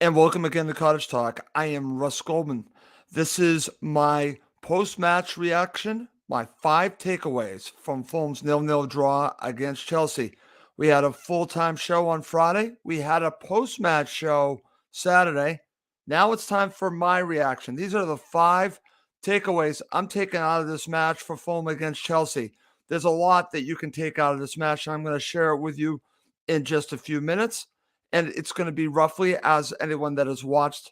And welcome again to Cottage Talk. I am Russ Goldman. This is my post-match reaction, my 5 takeaways from Fulham's 0-0 draw against Chelsea. We had a full-time show on Friday. We had a post-match show Saturday. Now it's time for my reaction. These are the 5 takeaways I'm taking out of this match for Fulham against Chelsea. There's a lot that you can take out of this match, and I'm going to share it with you in just a few minutes. And it's going to be roughly, as anyone that has watched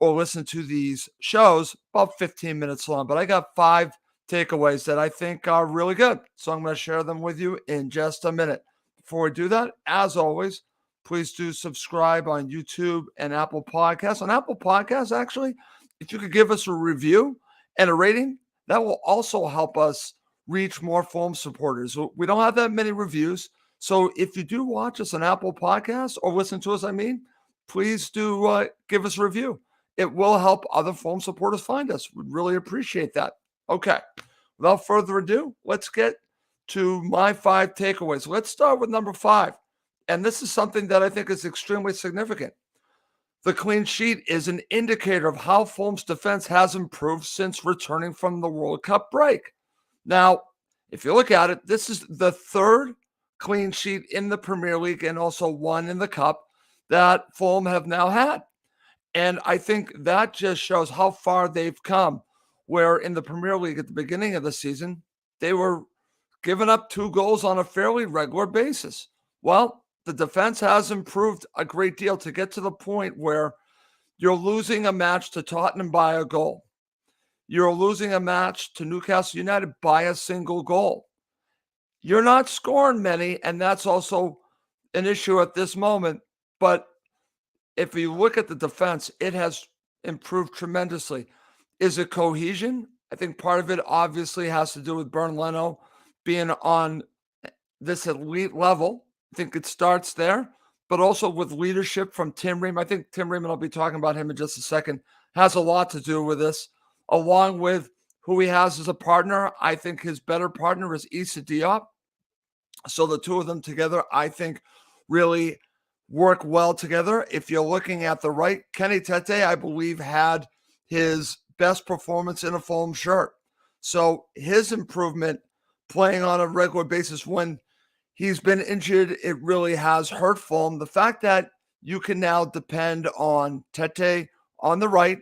or listened to these shows, about 15 minutes long. But I got 5 takeaways that I think are really good. So I'm going to share them with you in just a minute. Before we do that, as always, please do subscribe on YouTube and Apple Podcasts. On Apple Podcasts, actually, if you could give us a review and a rating, that will also help us reach more Fulham supporters. We don't have that many reviews. So if you do watch us on Apple Podcasts or listen to us, please do give us a review. It will help other Fulham supporters find us. We'd really appreciate that. Okay, without further ado, let's get to my 5 takeaways. Let's start with number 5. And this is something that I think is extremely significant. The clean sheet is an indicator of how Fulham's defense has improved since returning from the World Cup break. Now, if you look at it, this is the third clean sheet in the Premier League and also one in the Cup that Fulham have now had. And I think that just shows how far they've come, where in the Premier League at the beginning of the season, they were giving up 2 goals on a fairly regular basis. Well, the defense has improved a great deal to get to the point where you're losing a match to Tottenham by a goal. You're losing a match to Newcastle United by a single goal. You're not scoring many, and that's also an issue at this moment. But if you look at the defense, it has improved tremendously. Is it cohesion? I think part of it obviously has to do with Bernd Leno being on this elite level. I think it starts there, but also with leadership from Tim Ream. I think Tim Ream, and I'll be talking about him in just a second, has a lot to do with this, along with who he has as a partner. I think his better partner is Issa Diop. So the two of them together, I think, really work well together. If you're looking at the right, Kenny Tete, I believe, had his best performance in a Fulham shirt. So his improvement playing on a regular basis when he's been injured, it really has hurt Fulham. The fact that you can now depend on Tete on the right,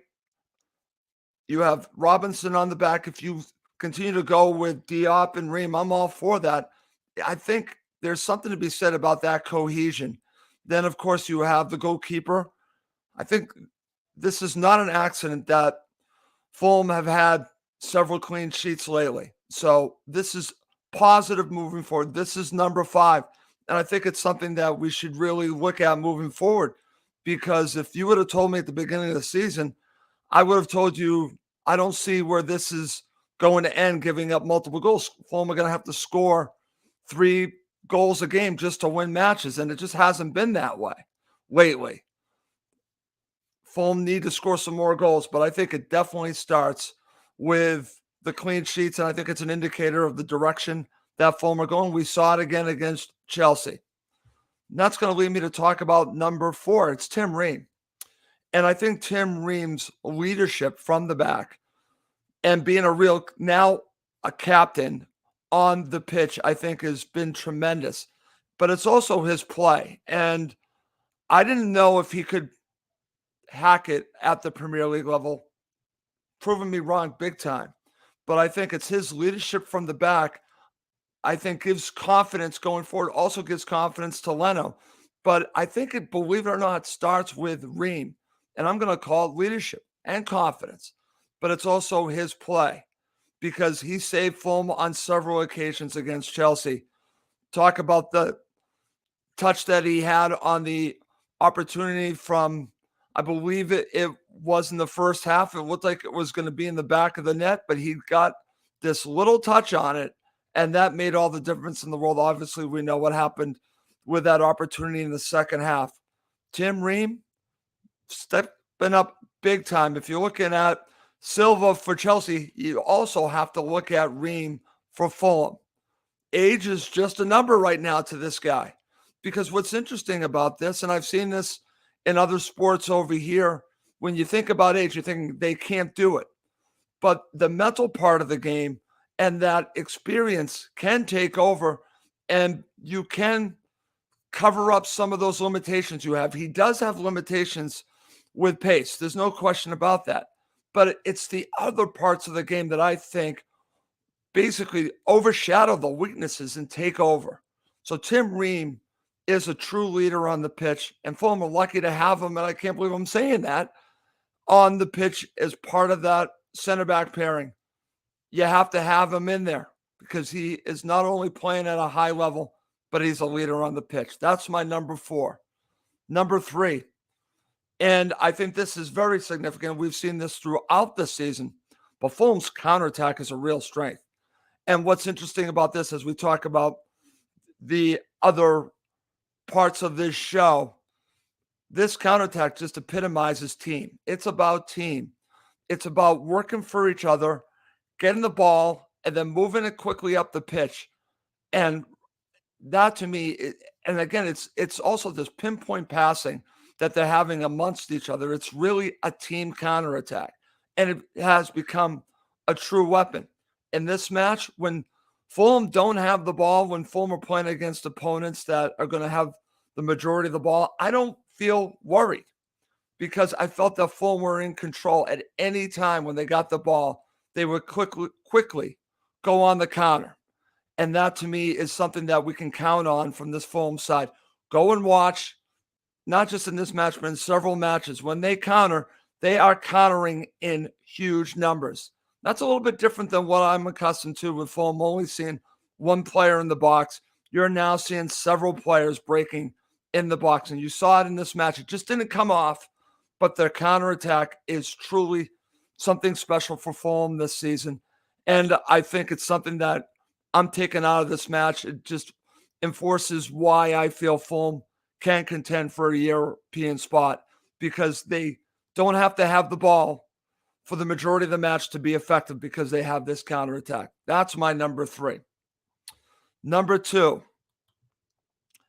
you have Robinson on the back. If you continue to go with Diop and Ream, I'm all for that. I think there's something to be said about that cohesion. Then, of course, you have the goalkeeper. I think this is not an accident that Fulham have had several clean sheets lately. So this is positive moving forward. This is number 5. And I think it's something that we should really look at moving forward. Because if you would have told me at the beginning of the season, I would have told you I don't see where this is going to end giving up multiple goals. Fulham are going to have to score 3 goals a game just to win matches, and it just hasn't been that way lately. Fulham need to score some more goals, but I think it definitely starts with the clean sheets, and I think it's an indicator of the direction that Fulham are going. We saw it again against Chelsea. And that's going to lead me to talk about number 4. It's Tim Ream. And I think Tim Ream's leadership from the back and being now a captain on the pitch, I think has been tremendous. But it's also his play. And I didn't know if he could hack it at the Premier League level. Proving me wrong big time. But I think it's his leadership from the back, I think, gives confidence going forward, also gives confidence to Leno. But I think it, believe it or not, starts with Ream. And I'm going to call it leadership and confidence. But it's also his play, because he saved Fulham on several occasions against Chelsea. Talk about the touch that he had on the opportunity from, I believe it was in the first half. It looked like it was going to be in the back of the net, but he got this little touch on it, and that made all the difference in the world. Obviously, we know what happened with that opportunity in the second half. Tim Ream stepping up big time. If you're looking at Silva for Chelsea, you also have to look at Ream for Fulham. Age is just a number right now to this guy. Because what's interesting about this, and I've seen this in other sports over here, when you think about age, you think they can't do it. But the mental part of the game and that experience can take over, and you can cover up some of those limitations you have. He does have limitations with pace. There's no question about that. But it's the other parts of the game that I think basically overshadow the weaknesses and take over. So Tim Ream is a true leader on the pitch, and Fulham are lucky to have him, and I can't believe I'm saying that, on the pitch as part of that center back pairing. You have to have him in there because he is not only playing at a high level, but he's a leader on the pitch. That's my number 4. Number 3, and I think this is very significant. We've seen this throughout the season, but Fulham's counterattack is a real strength. And what's interesting about this as we talk about the other parts of this show, this counterattack just epitomizes team. It's about team. It's about working for each other, getting the ball, and then moving it quickly up the pitch. And that to me, and again, it's also this pinpoint passing that they're having amongst each other. It's really a team counterattack, and it has become a true weapon. In this match, when Fulham don't have the ball, when Fulham are playing against opponents that are going to have the majority of the ball, I don't feel worried because I felt that Fulham were in control at any time when they got the ball. They would quickly go on the counter. And that to me is something that we can count on from this Fulham side. Go and watch, not just in this match, but in several matches. When they counter, they are countering in huge numbers. That's a little bit different than what I'm accustomed to with Fulham only seeing one player in the box. You're now seeing several players breaking in the box. And you saw it in this match. It just didn't come off, but their counterattack is truly something special for Fulham this season. And I think it's something that I'm taking out of this match. It just enforces why I feel Fulham can contend for a European spot because they don't have to have the ball for the majority of the match to be effective because they have this counterattack. That's my number 3. Number 2,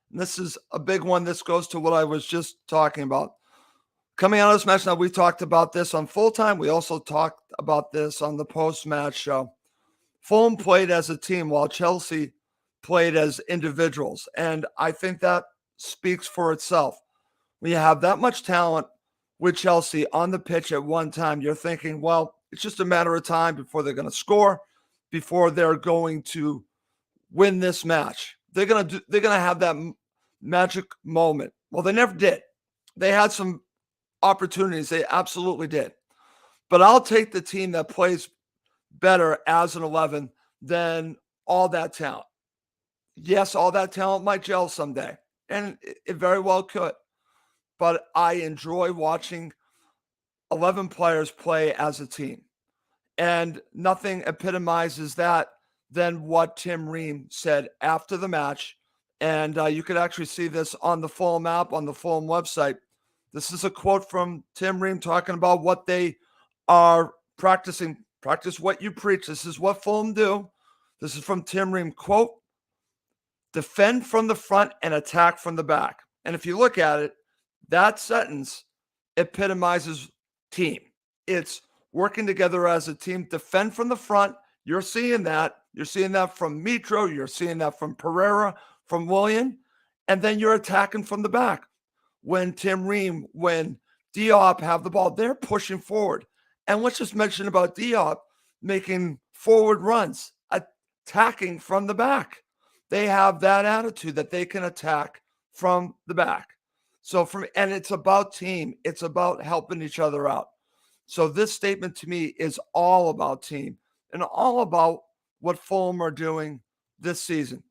this is a big one. This goes to what I was just talking about. Coming out of this match, now we talked about this on Full Time. We also talked about this on the post-match show. Fulham played as a team while Chelsea played as individuals. And I think that speaks for itself. When you have that much talent with Chelsea on the pitch at one time, you're thinking, well, it's just a matter of time before they're going to score, before they're going to win this match. They're going to have that magic moment. Well, they never did. They had some opportunities. They absolutely did. But I'll take the team that plays better as an 11 than all that talent. Yes, all that talent might gel someday, and it very well could. But I enjoy watching 11 players play as a team. And nothing epitomizes that than what Tim Ream said after the match. And you could actually see this on the Fulham app, on the Fulham website. This is a quote from Tim Ream talking about what they are practicing. Practice what you preach. This is what Fulham do. This is from Tim Ream. Quote, defend from the front and attack from the back. And if you look at it, that sentence epitomizes team. It's working together as a team. Defend from the front. You're seeing that. You're seeing that from Mitro. You're seeing that from Pereira, from Willian. And then you're attacking from the back. When Tim Ream, when Diop have the ball, they're pushing forward. And let's just mention about Diop making forward runs, attacking from the back. They have that attitude that they can attack from the back. So and it's about team. It's about helping each other out. So this statement to me is all about team and all about what Fulham are doing this season.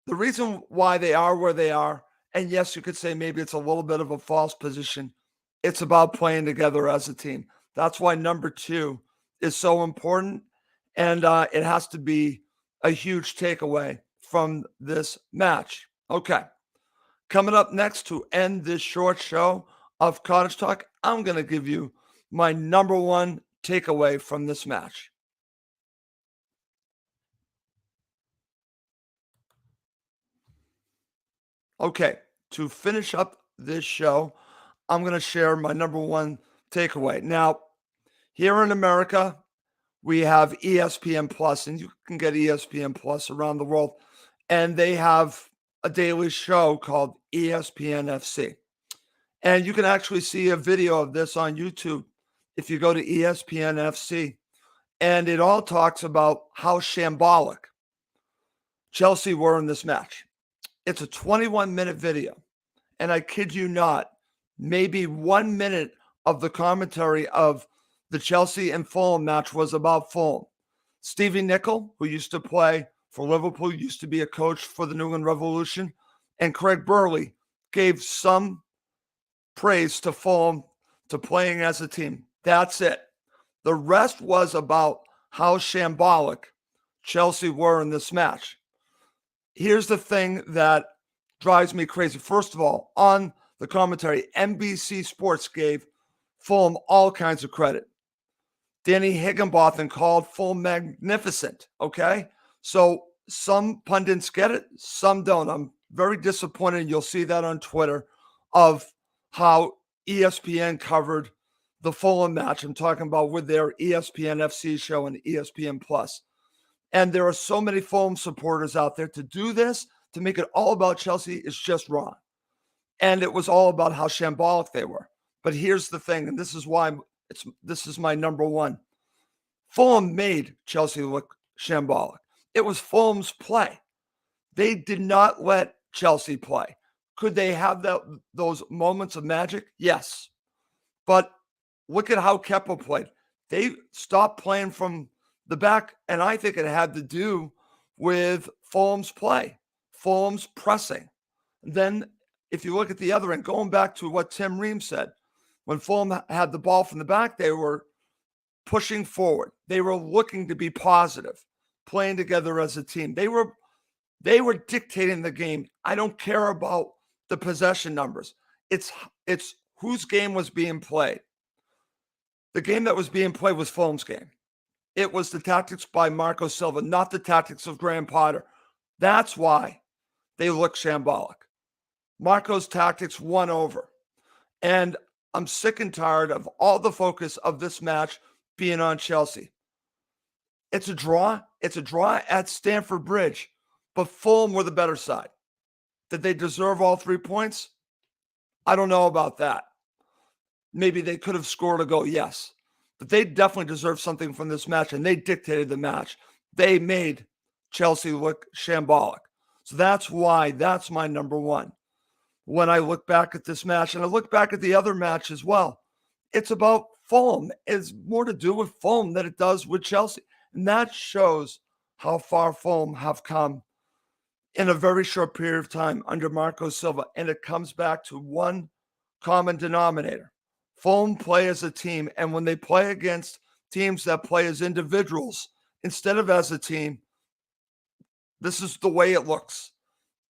The reason why they are where they are, and yes, you could say maybe it's a little bit of a false position. It's about playing together as a team. That's why number 2 is so important. And it has to be a huge takeaway from this match. Okay. Coming up next to end this short show of Cottage Talk, I'm going to give you my number 1 takeaway from this match. Okay, to finish up this show, I'm going to share my number one takeaway. Now, here in America, we have ESPN Plus, and you can get ESPN Plus around the world. And they have a daily show called ESPN FC. And you can actually see a video of this on YouTube if you go to ESPN FC. And it all talks about how shambolic Chelsea were in this match. It's a 21-minute video. And I kid you not, maybe 1 minute of the commentary of the Chelsea and Fulham match was about Fulham. Stevie Nicol, who used to play for Liverpool, used to be a coach for the New England Revolution, and Craig Burley gave some praise to Fulham to playing as a team. That's it. The rest was about how shambolic Chelsea were in this match. Here's the thing that drives me crazy. First of all, on the commentary, NBC Sports gave Fulham all kinds of credit. Danny Higginbotham called Fulham magnificent, okay? So some pundits get it, some don't. I'm very disappointed, and you'll see that on Twitter, of how ESPN covered the Fulham match. I'm talking about with their ESPN FC show and ESPN Plus. And there are so many Fulham supporters out there. To do this, to make it all about Chelsea, is just wrong. And it was all about how shambolic they were. But here's the thing, and this is why this is my number one. Fulham made Chelsea look shambolic. It was Fulham's play. They did not let Chelsea play. Could they have those moments of magic? Yes. But look at how Kepa played. They stopped playing from the back, and I think it had to do with Fulham's play, Fulham's pressing. Then if you look at the other end, going back to what Tim Ream said, when Fulham had the ball from the back, they were pushing forward. They were looking to be positive, playing together as a team. They were dictating the game. I don't care about the possession numbers. It's whose game was being played. The game that was being played was Fulham's game. It was the tactics by Marco Silva, not the tactics of Graham Potter. That's why they look shambolic. Marco's tactics won over. And I'm sick and tired of all the focus of this match being on Chelsea. It's a draw. It's a draw at Stamford Bridge. But Fulham were the better side. Did they deserve all 3 points? I don't know about that. Maybe they could have scored a goal, yes. But they definitely deserved something from this match, and they dictated the match. They made Chelsea look shambolic. So that's why that's my number one. When I look back at this match, and I look back at the other match as well, it's about Fulham. It's more to do with Fulham than it does with Chelsea. And that shows how far Fulham have come in a very short period of time under Marco Silva. And it comes back to one common denominator. Fulham play as a team, and when they play against teams that play as individuals instead of as a team, this is the way it looks.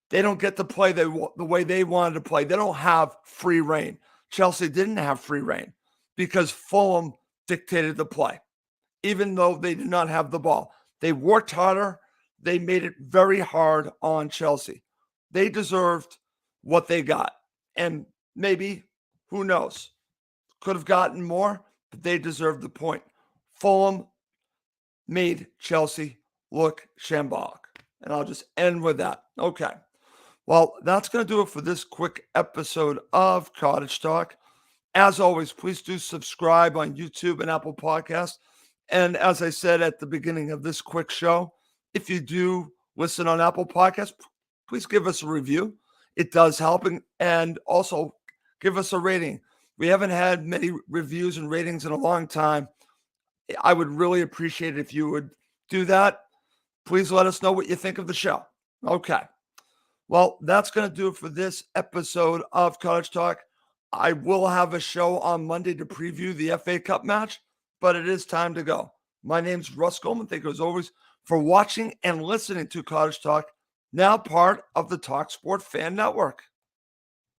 They don't get to play the way they wanted to play. They don't have free reign. Chelsea didn't have free reign because Fulham dictated the play, even though they did not have the ball. They worked harder. They made it very hard on Chelsea. They deserved what they got. And maybe, who knows, could have gotten more, but they deserved the point. Fulham made Chelsea look shambolic. And I'll just end with that. Okay. Well, that's going to do it for this quick episode of Cottage Talk. As always, please do subscribe on YouTube and Apple Podcasts. And as I said at the beginning of this quick show, if you do listen on Apple Podcasts, please give us a review. It does help. And also give us a rating. We haven't had many reviews and ratings in a long time. I would really appreciate it if you would do that. Please let us know what you think of the show. Okay. Well, that's going to do it for this episode of Cottage Talk. I will have a show on Monday to preview the FA Cup match, but it is time to go. My name's Russ Goldman. Thank you as always for watching and listening to Cottage Talk, now part of the Talk Sport Fan Network.